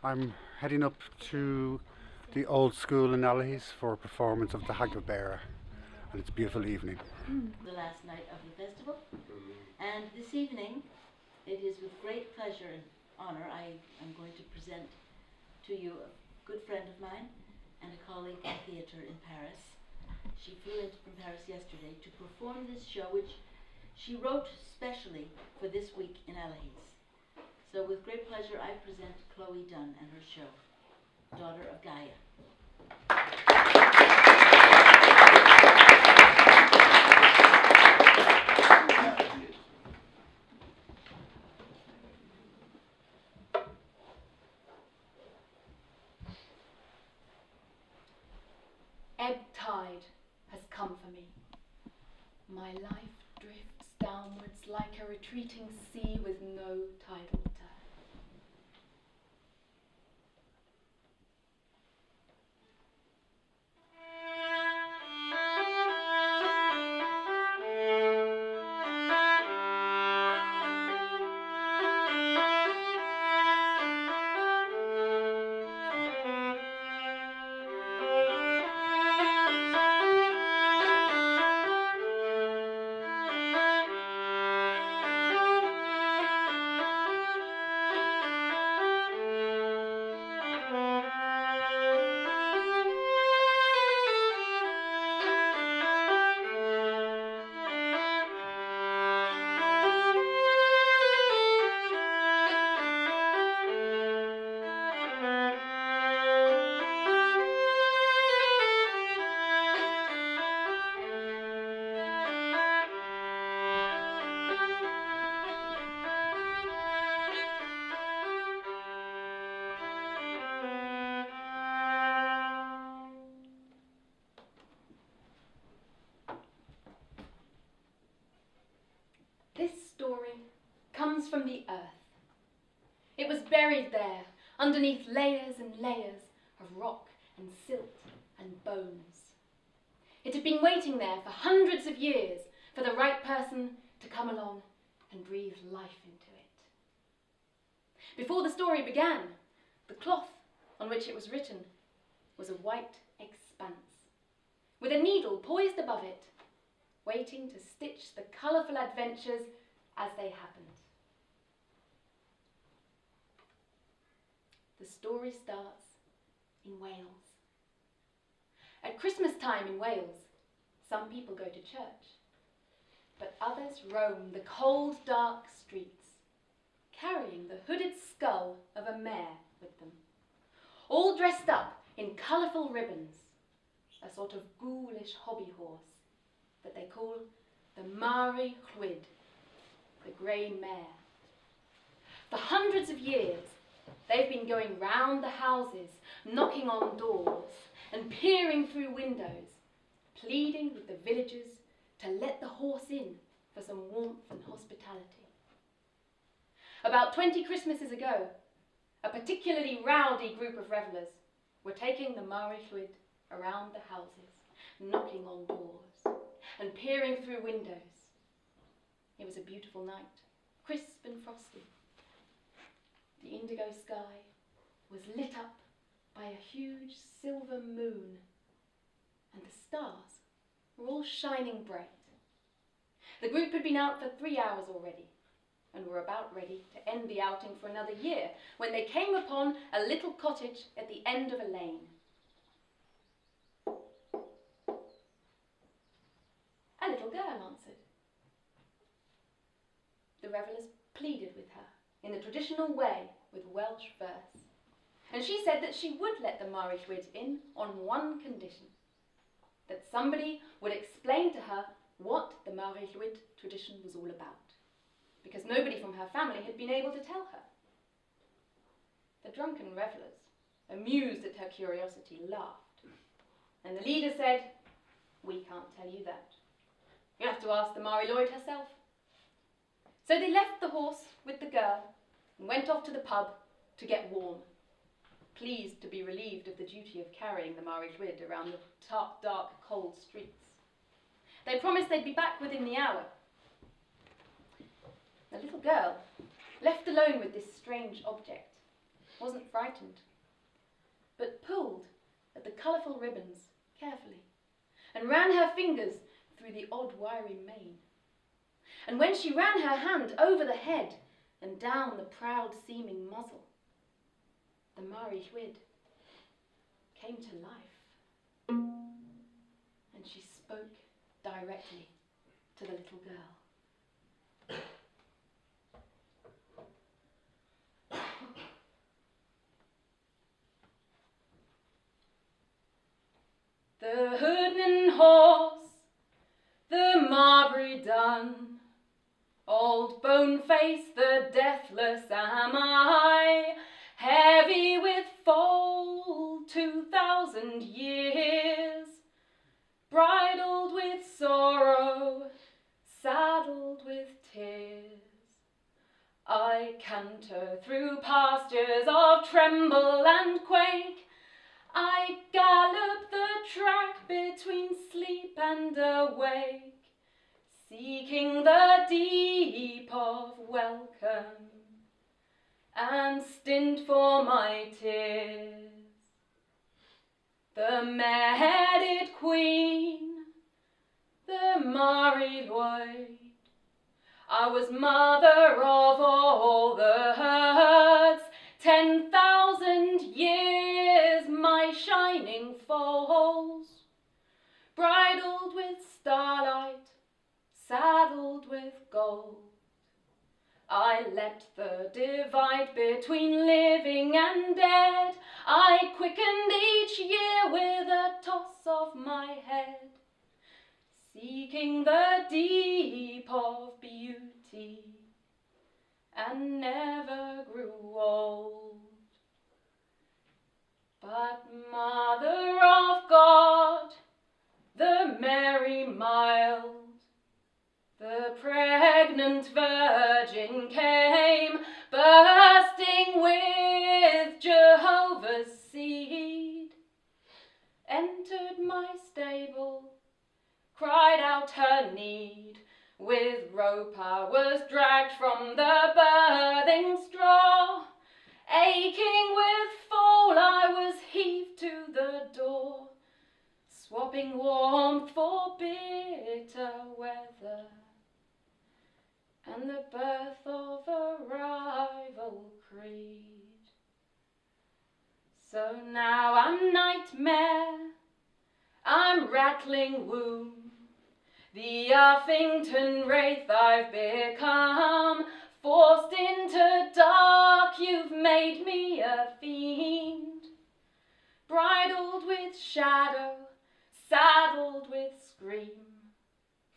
I'm heading up to the old school in Allihies for a performance of the Hagglebearer, and it's a beautiful evening. The last night of the festival, and this evening it is with great pleasure and honour I am going to present to you a good friend of mine and a colleague in theatre in Paris. She flew in from Paris yesterday to perform this show which she wrote specially for this week in Allihies. So with great pleasure I present Chloe Dunn and her show, Daughter of Gaia. Ebb tide has come for me. My life drifts downwards like a retreating sea with no tidal turn. This story comes from the earth. It was buried there, underneath layers and layers of rock and silt and bones. It had been waiting there for hundreds of years for the right person to come along and breathe life into it. Before the story began, the cloth on which it was written was a white expanse, with a needle poised above it, waiting to stitch the colourful adventures as they happened. The story starts in Wales. At Christmas time in Wales, some people go to church, but others roam the cold, dark streets, carrying the hooded skull of a mare with them, all dressed up in colourful ribbons, a sort of ghoulish hobby horse that they call the Mari Llwyd, the grey mare. For hundreds of years, they've been going round the houses, knocking on doors and peering through windows, pleading with the villagers to let the horse in for some warmth and hospitality. About 20 Christmases ago, a particularly rowdy group of revellers were taking the Mari Llwyd around the houses, knocking on doors and peering through windows. It was a beautiful night, crisp and frosty. The indigo sky was lit up by a huge silver moon, and the stars were all shining bright. The group had been out for 3 hours already, and were about ready to end the outing for another year, when they came upon a little cottage at the end of a lane. A little girl answered. The revellers pleaded with her in the traditional way with Welsh verse, and she said that she would let the Mari Llwyd in on one condition, that somebody would explain to her what the Mari Llwyd tradition was all about, because nobody from her family had been able to tell her. The drunken revellers, amused at her curiosity, laughed, and the leader said, "We can't tell you that. You'll have to ask the Mari Llwyd herself." So they left the horse with the girl and went off to the pub to get warm, pleased to be relieved of the duty of carrying the Mari Llwyd around the dark, cold streets. They promised they'd be back within the hour. The little girl, left alone with this strange object, wasn't frightened, but pulled at the colourful ribbons carefully and ran her fingers through the odd wiry mane. And when she ran her hand over the head and down the proud-seeming muzzle, the Mari Llwyd came to life, and she spoke directly to the little girl. The hoodnin horse, the Marbury dun, old Boneface the deathless am I, heavy with foal 2,000 years, bridled with sorrow, saddled with tears. I canter through pastures of tremble and quake, I gallop the track between sleep and awake, seeking the deep of welcome and stint for my tears. The mare-headed queen, the Mari Llwyd, I was mother of all the herds, 10,000 years my shining foals, bridled with starlight, saddled with gold. I leapt the divide between living and dead, I quickened each year with a toss of my head, seeking the deep of beauty, and never grew old. But Mother of God, the Mary mild, the pregnant Virgin came, bursting with Jehovah's seed, entered my stable, cried out her need, with rope I was dragged from the birthing straw, aching with foal I was heaved to the door, swapping warmth for bitter weather, and the birth of a rival creed. So now I'm nightmare, I'm rattling womb, the Uffington wraith I've become, forced into dark, you've made me a fiend, bridled with shadow, saddled with scream,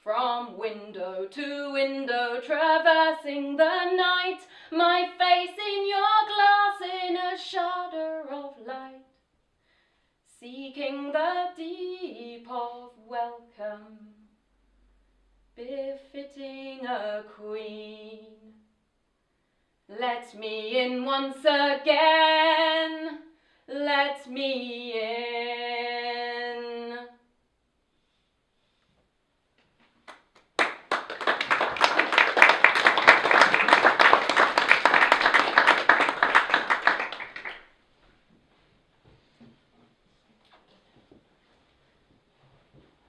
from window to window, traversing the night, my face in your glass in a shudder of light, seeking the deep of welcome, befitting a queen. Let me in once again, let me in.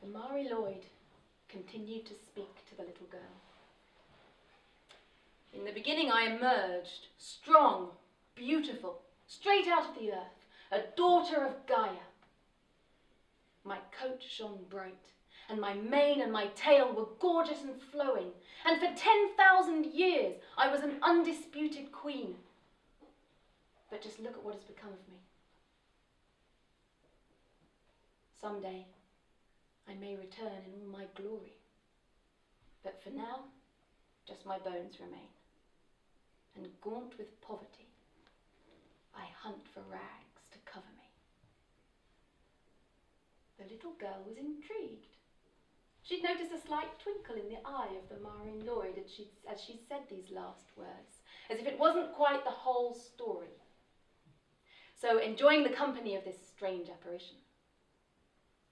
The Mari Llwyd continued to speak to the little girl. In the beginning I emerged, strong, beautiful, straight out of the earth, a daughter of Gaia. My coat shone bright, and my mane and my tail were gorgeous and flowing, and for 10,000 years I was an undisputed queen. But just look at what has become of me. Someday I may return in all my glory, but for now, just my bones remain, and gaunt with poverty, I hunt for rags to cover me. The little girl was intrigued. She'd noticed a slight twinkle in the eye of the Mari Llwyd as she said these last words, as if it wasn't quite the whole story. So, enjoying the company of this strange apparition,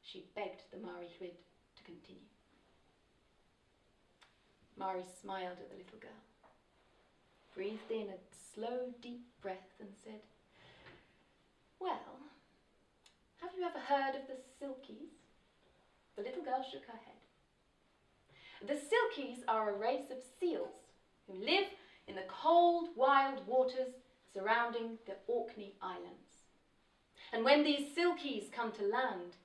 she begged the Mari Llwyd to continue. Mari smiled at the little girl, breathed in a slow, deep breath and said, Well, have you ever heard of the Silkies? The little girl shook her head. The Silkies are a race of seals who live in the cold, wild waters surrounding the Orkney Islands. And when these Silkies come to land,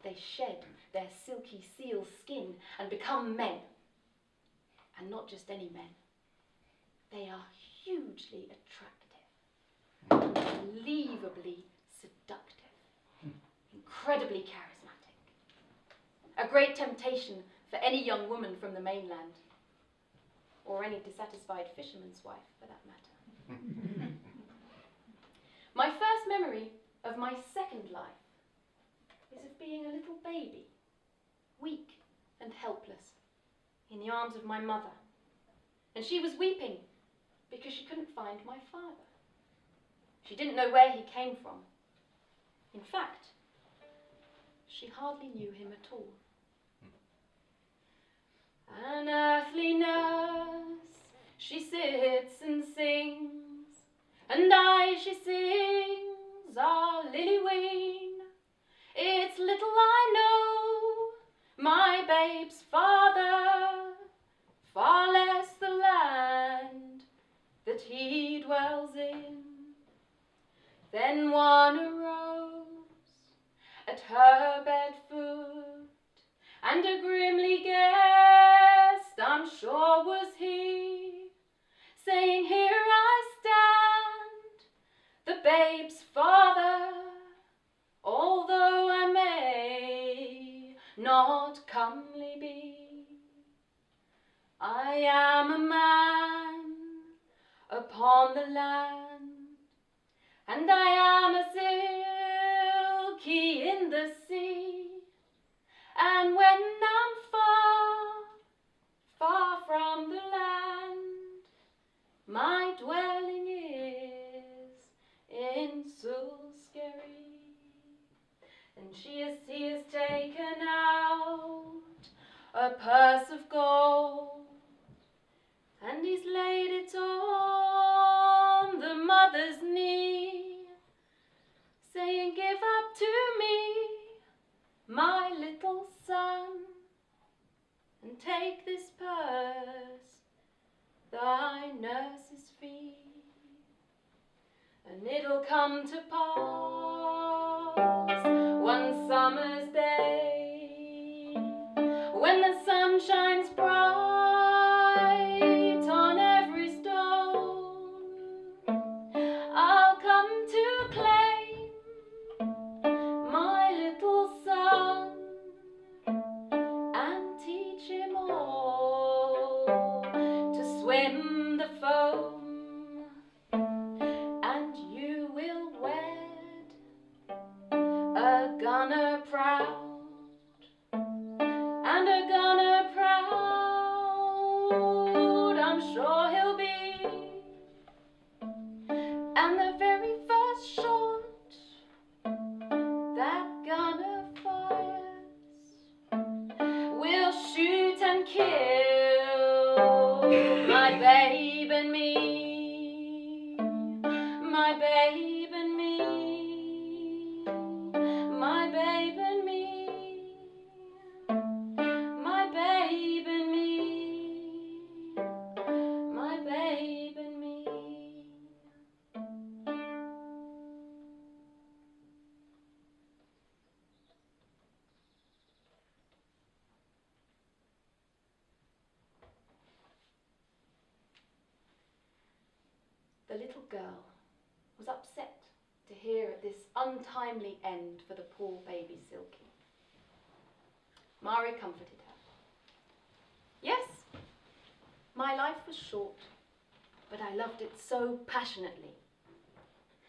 they shed their silky seal skin and become men. And not just any men. They are hugely attractive, unbelievably seductive, incredibly charismatic. A great temptation for any young woman from the mainland, or any dissatisfied fisherman's wife, for that matter. My first memory of my second life is of being a little baby, weak and helpless, in the arms of my mother. And she was weeping because she couldn't find my father. She didn't know where he came from. In fact, she hardly knew him at all. An earthly nurse, she sits and sings, and I she sings our Lily-ween. It's little I know, my babe's father, far less the land that he dwells in. Then one arose at her bed foot, and a grimly guest, I'm sure was he, saying, here I stand, the babe's father, although I may not comely be. I am a man upon the land, and I am a silky in the sea. And when I'm far, far from the land, my dwelling is in Sulskerry. And he has taken out a purse of gold, and he's laid it on the mother's knee, saying, give up to me, my little son, and take this purse, thy nurse's fee. And it'll come to pass one summer's day, when the sun shines bright on every stone, I'll come to claim my little son and teach him all to swim the foam. And you will wed a gunner proud, and a gunner proud I'm sure he'll be. And the very first shot that gunner fires will shoot and kill my babe and me, my babe and me, my babe and me, my babe and me, my babe and me. The little girl was upset to hear of this untimely end for the poor baby Silky. Mari comforted her. Yes, my life was short, but I loved it so passionately.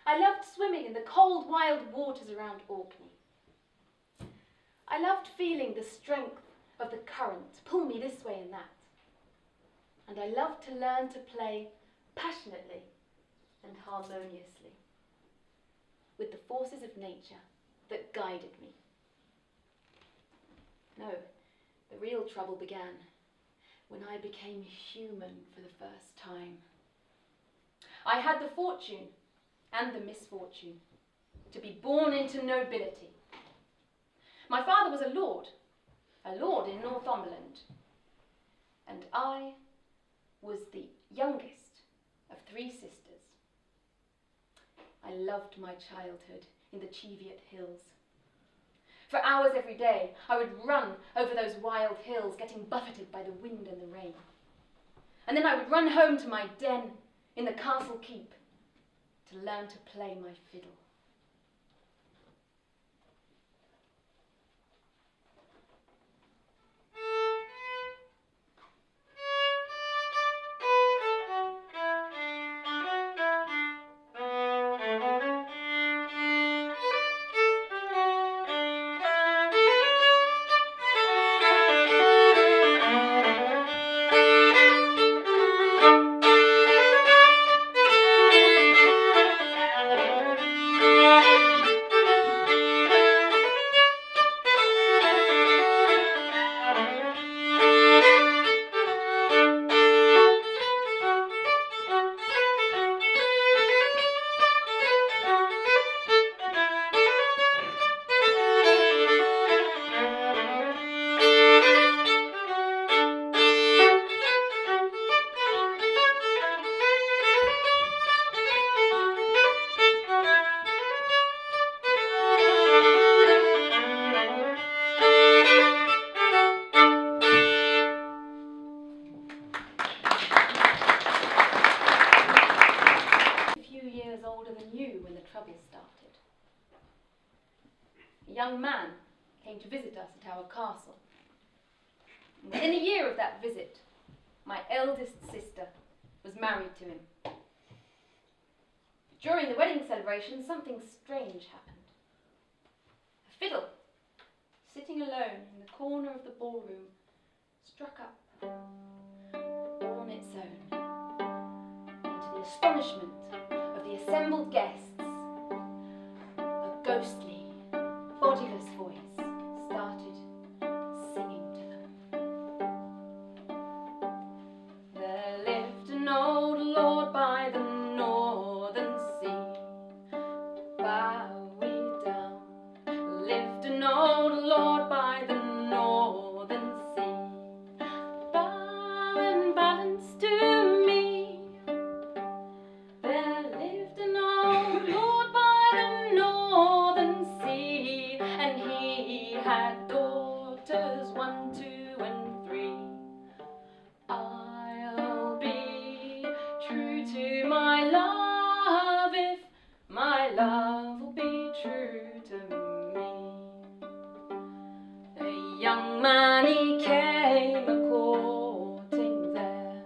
I loved swimming in the cold, wild waters around Orkney. I loved feeling the strength of the current pull me this way and that. And I loved to learn to play passionately and harmoniously with the forces of nature that guided me. No, the real trouble began when I became human for the first time. I had the fortune and the misfortune to be born into nobility. My father was a lord in Northumberland, and I was the youngest of 3 sisters. I loved my childhood in the Cheviot Hills. For hours every day, I would run over those wild hills, getting buffeted by the wind and the rain. And then I would run home to my den in the castle keep to learn to play my fiddle. A young man came to visit us at our castle. And within a year of that visit, my eldest sister was married to him. During the wedding celebration, something strange happened. A fiddle, sitting alone in the corner of the ballroom, struck up all on its own. And to the astonishment of the assembled guests, a ghostly, bodiless voice started singing to them. There lived an old lord by the northern sea, bowing down. Lived an old lord by the northern sea, bowing balance to me. There lived an old lord by the northern sea, and he had daughters 1, 2, and 3. I'll be true to my love if my love will be true to me. A young man he came a-courting there,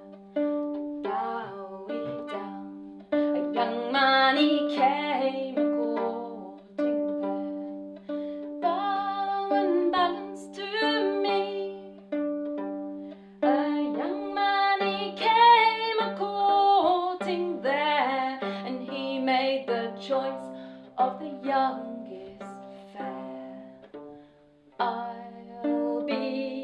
bowing down. A young man he came a-courting there, bowing balance to me. A young man he came a-courting there, and he made the choice of the youngest fair. I'll be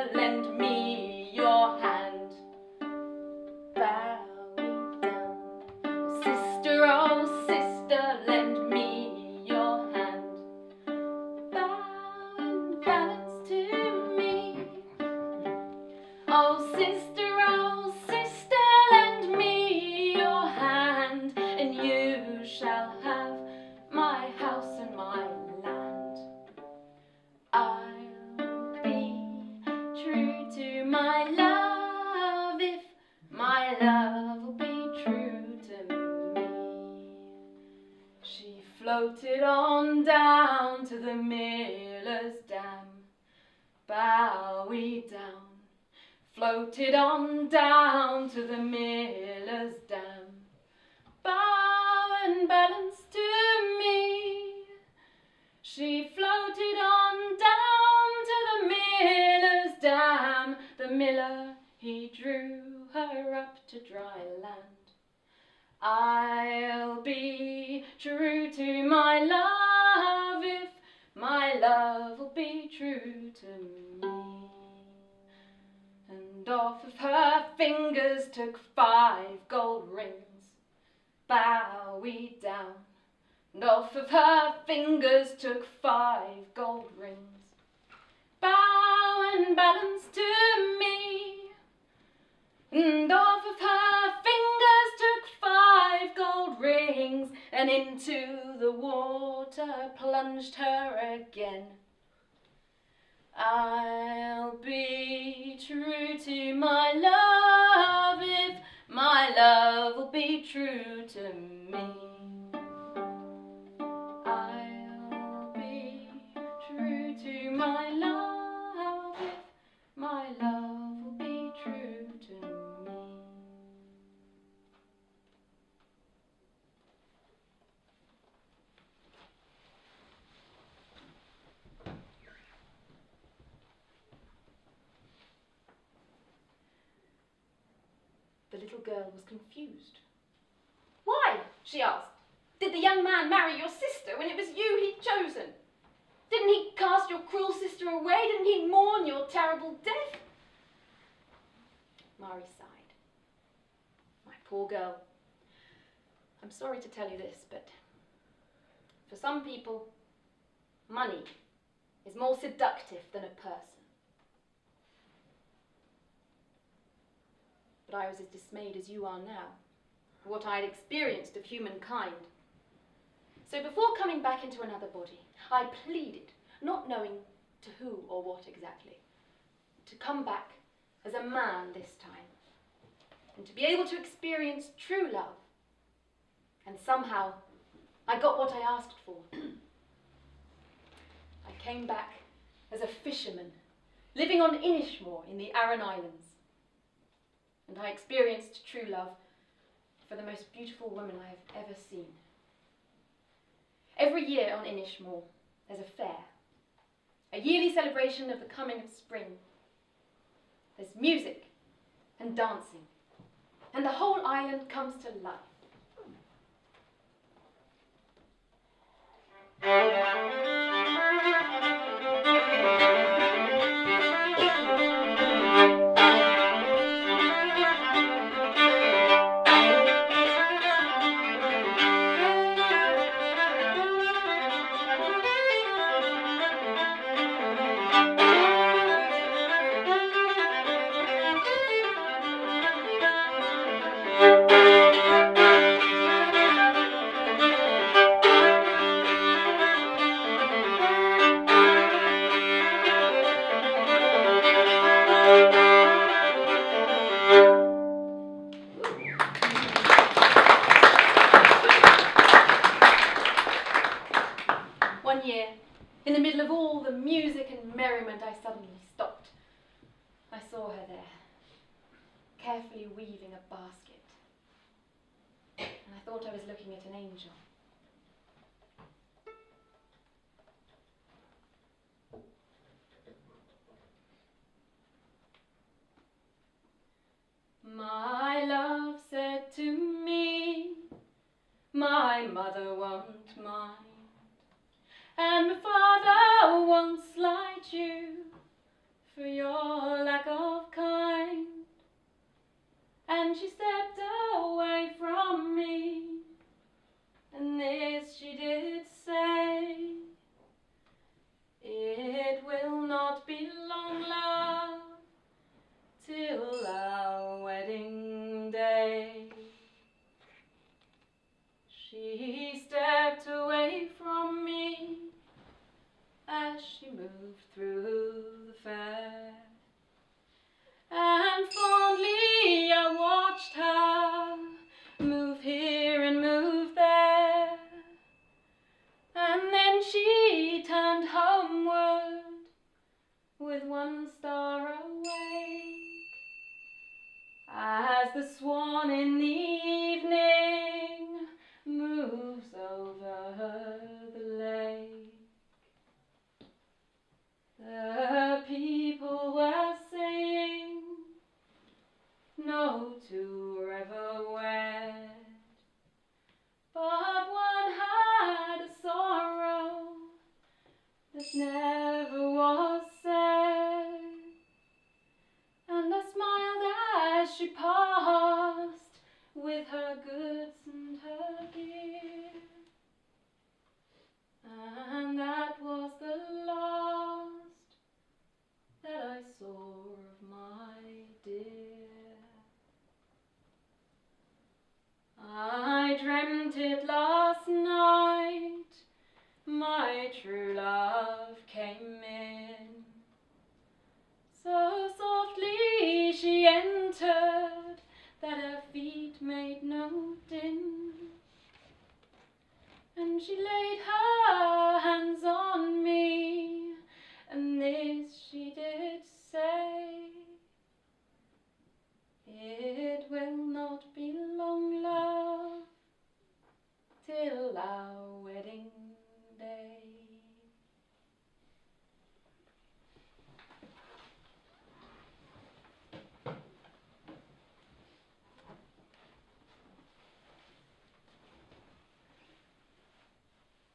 sister, lend me your hand. Bowing down. Oh sister, lend me your hand. Bow in balance to me. Oh sister, lend me your hand, and you shall have my house and my land. I'll be true to my love if my love will be true to me. She floated on down to the miller's dam. Bowie down. Floated on down to the miller's dam. Bow and balance to me. She floated on down to the miller's dam. The miller, he drew her up to dry land. I'll be true to my love if my love will be true to me. And off of her fingers took 5 gold rings. Bowie down. And off of her fingers took 5 gold rings. Bow and balance to me. And off of her fingers took 5 gold rings, and into the water plunged her again. I'll be true to my love if my love will be true to me. I'll be true to my love if my love will be true to me. The little girl was confused. "Why?" she asked. "Did the young man marry your sister when it was you he'd chosen? Didn't he cast your cruel sister away? Didn't he mourn your terrible death?" Mari sighed. "My poor girl, I'm sorry to tell you this, but for some people, money is more seductive than a person. But I was as dismayed as you are now for what I had experienced of humankind. So before coming back into another body, I pleaded, not knowing to who or what exactly, to come back as a man this time, and to be able to experience true love. And somehow, I got what I asked for. I came back as a fisherman, living on Inishmore in the Aran Islands. And I experienced true love for the most beautiful woman I have ever seen. Every year on Inishmore, there's a fair, a yearly celebration of the coming of spring. There's music and dancing, and the whole island comes to life. One year, in the middle of all the music and merriment, I suddenly stopped. I saw her there, carefully weaving a basket, and I thought I was looking at an angel. My love said to me, my mother won't mind, and my father won't slight you, for you're then she stepped away from me, and this she did say, "It will not be long, love, till our wedding day." She stepped away from me as she moved through the fair, and fondly I watched her move here and move there, and then she turned homeward with one star awake, as the swan in the evening moves over the lake. The people were saying no two were ever wed, but one had a sorrow that never was said, and I smiled as she passed with her goods and her gear, and that was the last that I saw of my dear. I dreamt it last night, my true love came in, so softly she entered that her feet made no din, and she laid her hands on me, and this she did say, "It will not be long, love, till our wedding day."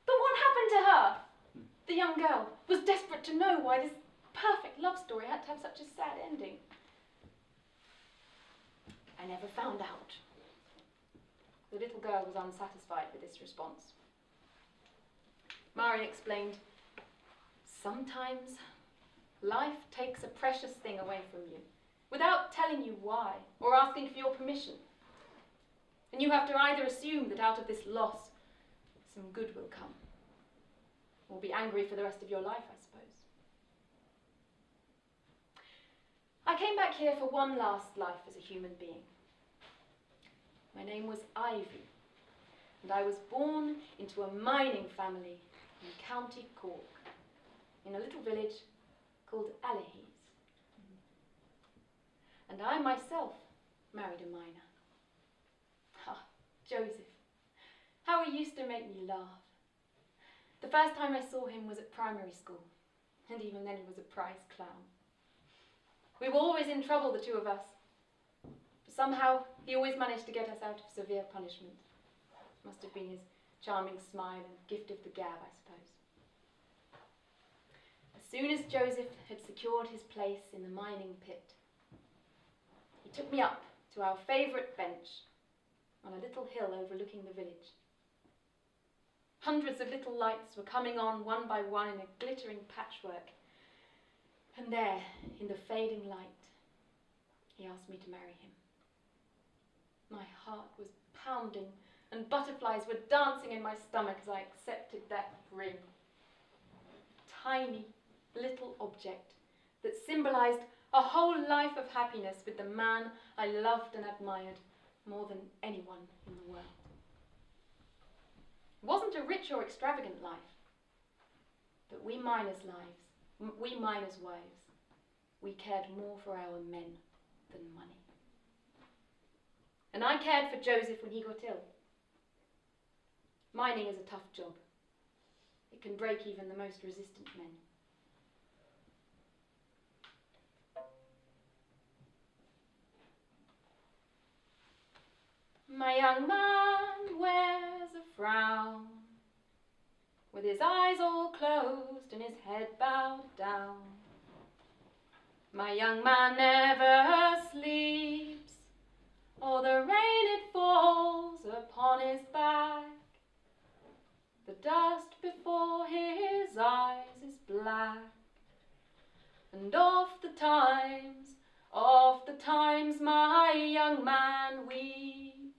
But what happened to her? The young girl was desperate to know why this perfect love story had to have such a sad ending. I never found out. The little girl was unsatisfied with this response. Mari explained, "Sometimes life takes a precious thing away from you without telling you why or asking for your permission. And you have to either assume that out of this loss some good will come, or be angry for the rest of your life, I suppose." I came back here for one last life as a human being. My name was Ivy, and I was born into a mining family in County Cork, in a little village called Allihies. And I myself married a miner. Ah, Joseph, how he used to make me laugh. The first time I saw him was at primary school, and even then he was a prize clown. We were always in trouble, the two of us. But somehow he always managed to get us out of severe punishment. Must have been his charming smile and gift of the gab, I suppose. As soon as Joseph had secured his place in the mining pit, he took me up to our favourite bench on a little hill overlooking the village. Hundreds of little lights were coming on one by one in a glittering patchwork, and there, in the fading light, he asked me to marry him. My heart was pounding, and butterflies were dancing in my stomach as I accepted that ring. A tiny little object that symbolised a whole life of happiness with the man I loved and admired more than anyone in the world. It wasn't a rich or extravagant life, but we miners' wives, we cared more for our men than money. And I cared for Joseph when he got ill. Mining is a tough job. It can break even the most resistant men. My young man wears a frown, with his eyes all closed and his head bowed down. My young man never sleeps, or the rain it falls upon his back. The dust before his eyes is black, and oft the times my young man weeps.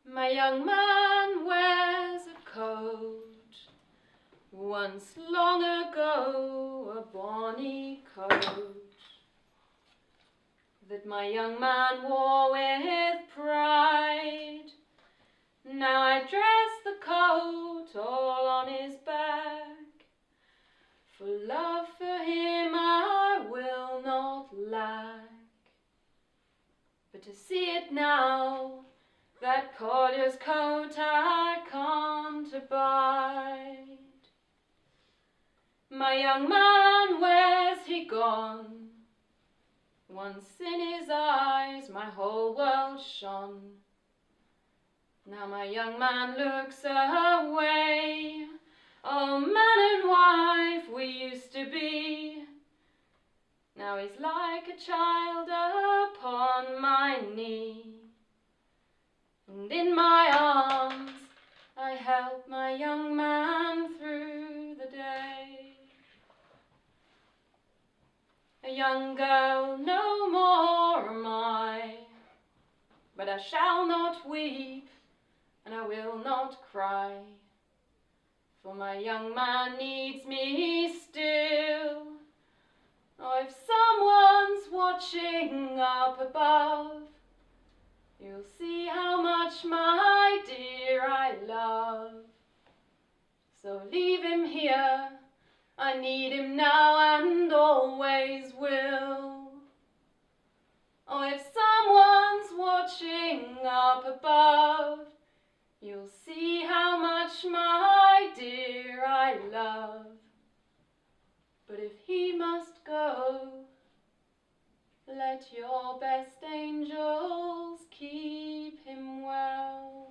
My young man wears a coat, once long ago a bonny coat, that my young man wore with pride. Now I dress the coat all on his back, for love for him I will not lack. But to see it now, that collier's coat I can't abide. My young man, where's he gone? Once in his eyes my whole world shone. Now my young man looks away. Oh, man and wife we used to be. Now he's like a child upon my knee. And in my arms I help my young man through the day. A young girl no more am I, but I shall not weep and I will not cry, for my young man needs me still. Oh, if someone's watching up above, you'll see how much my dear I love. So leave him here, I need him now and always will. Oh, if someone's watching up above, you'll see how much my dear I love. But if he must go, let your best angels keep him well.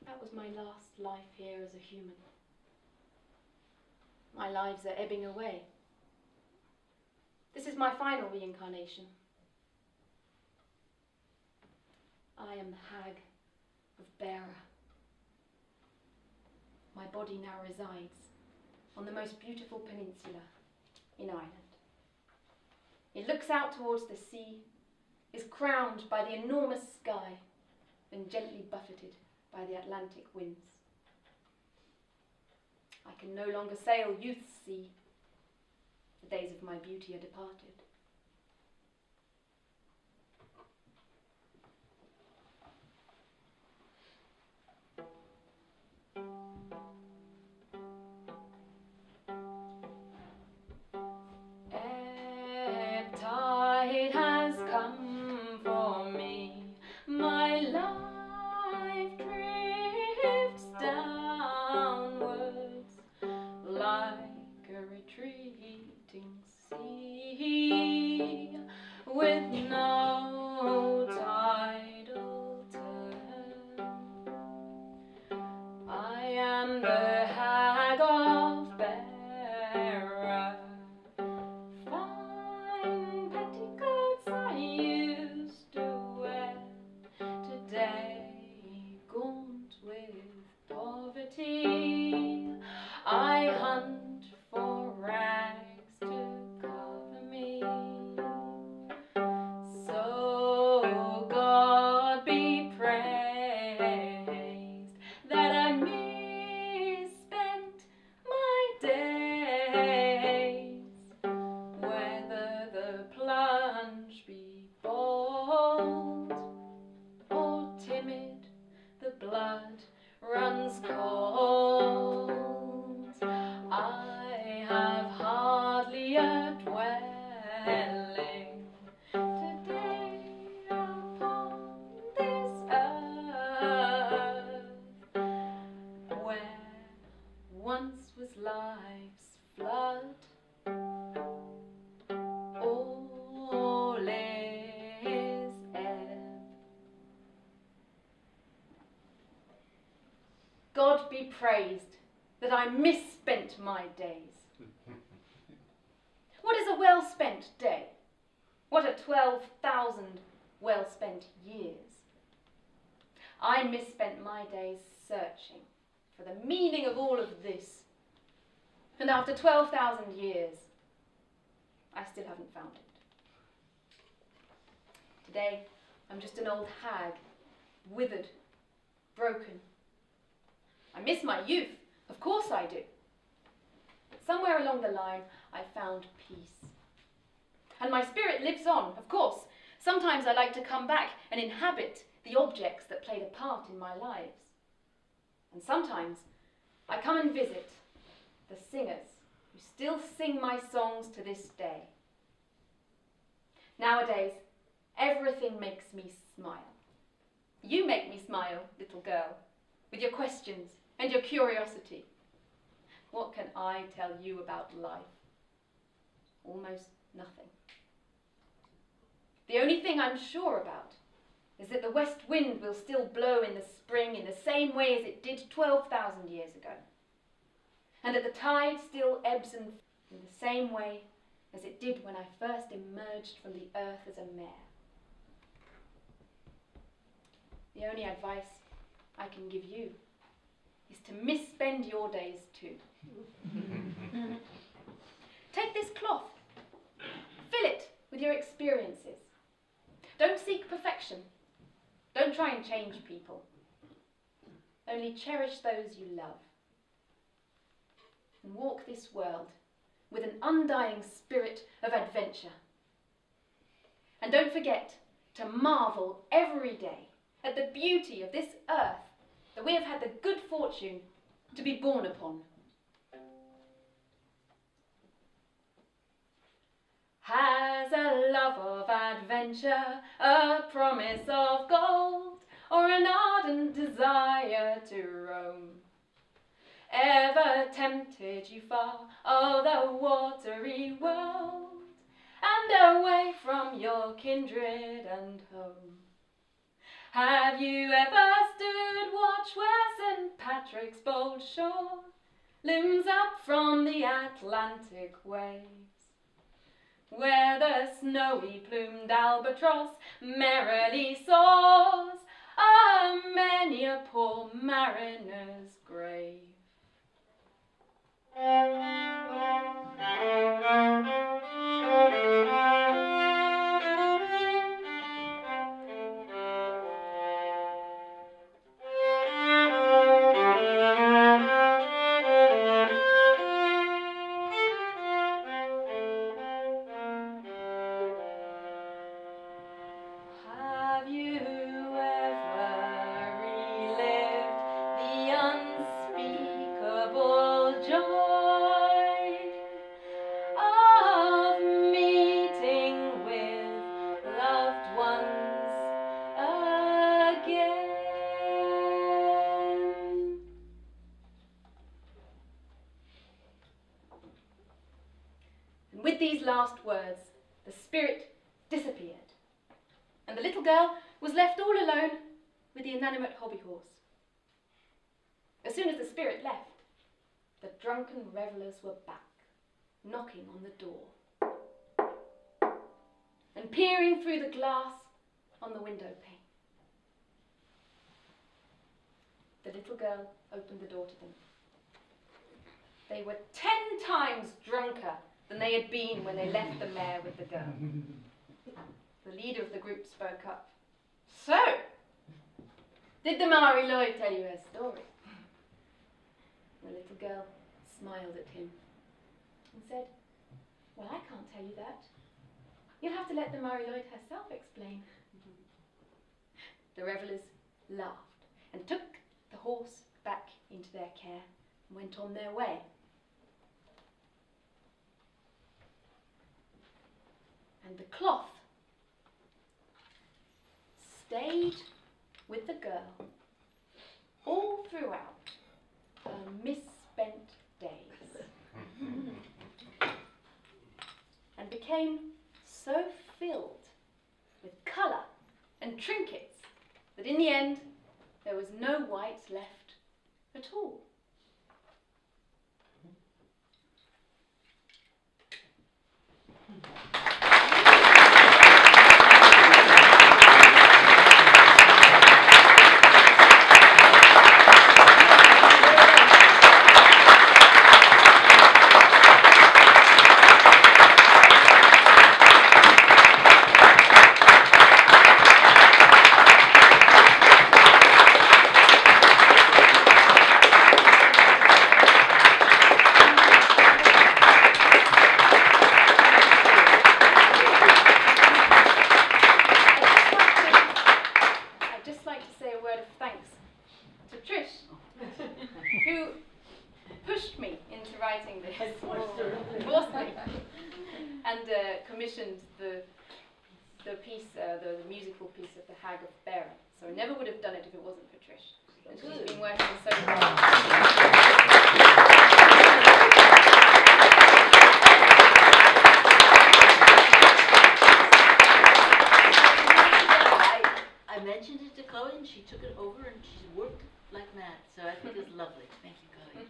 That was my last life here as a human. My lives are ebbing away. This is my final reincarnation. I am the hag of Bera. My body now resides on the most beautiful peninsula in Ireland. It looks out towards the sea, is crowned by the enormous sky, and gently buffeted by the Atlantic winds. I can no longer sail youth's sea. The days of my beauty are departed. Ebb tide has come for me. My life drifts downwards like a retreating sea, with no tidal turn. I am the hag of Bera. Fine petticoats I used to wear, today gaunt with poverty. I hunt for rags to cover me. So God be praised that I misspent my days. Whether the plunge be bold or timid, the blood runs cold. I have hardly a dwelling today upon this earth, where once was life's flood. All is ebb. God be praised that I misspent my days. What is a well-spent day? What are 12,000 well-spent years? I misspent my days searching for the meaning of all of this. And after 12,000 years, I still haven't found it. Today, I'm just an old hag, withered, broken. I miss my youth, of course I do. But somewhere along the line, I found peace. And my spirit lives on, of course. Sometimes I like to come back and inhabit the objects that played a part in my lives. And sometimes I come and visit the singers who still sing my songs to this day. Nowadays, everything makes me smile. You make me smile, little girl, with your questions and your curiosity. What can I tell you about life? Almost nothing. The only thing I'm sure about is that the west wind will still blow in the spring in the same way as it did 12,000 years ago, and that the tide still ebbs and flows in the same way as it did when I first emerged from the earth as a mare. The only advice I can give you is to misspend your days too. Take this cloth, fill it with your experiences. Don't seek perfection. Don't try and change people. Only cherish those you love. And walk this world with an undying spirit of adventure. And don't forget to marvel every day at the beauty of this earth that we have had the good fortune to be born upon. Has a love of adventure a promise of gold, or an ardent desire to roam, ever tempted you far of the watery world, and away from your kindred and home? Have you ever stood watch where St. Patrick's bold shore looms up from the Atlantic waves, where the snowy plumed albatross merrily soars, many a poor mariner's grave? Have you ever relived the unspeakable joy of meeting with loved ones again? And with these last words, the spirit disappeared, and the little girl was left all alone with the inanimate hobby horse. As soon as the spirit left, the drunken revellers were back, knocking on the door and peering through the glass on the window pane. The little girl opened the door to them. They were 10 times drunker than they had been when they left the mare with the girl. The leader of the group spoke up. So, did the Maori Lloyd tell you her story? The little girl smiled at him and said, well, I can't tell you that. You'll have to let the Maori Lloyd herself explain. The revellers laughed and took the horse back into their care and went on their way. And the cloth stayed with the girl all throughout her misspent days. became so filled with colour and trinkets that in the end there was no white left at all. Who pushed me into writing this, forced me, and commissioned the piece, the musical piece of the Hag of Bera. So I never would have done it if it wasn't for Trish. And she's been working so hard. I mentioned it to Chloe and she took it over and she's worked like mad. So I think it's lovely. Thank you, Chloe.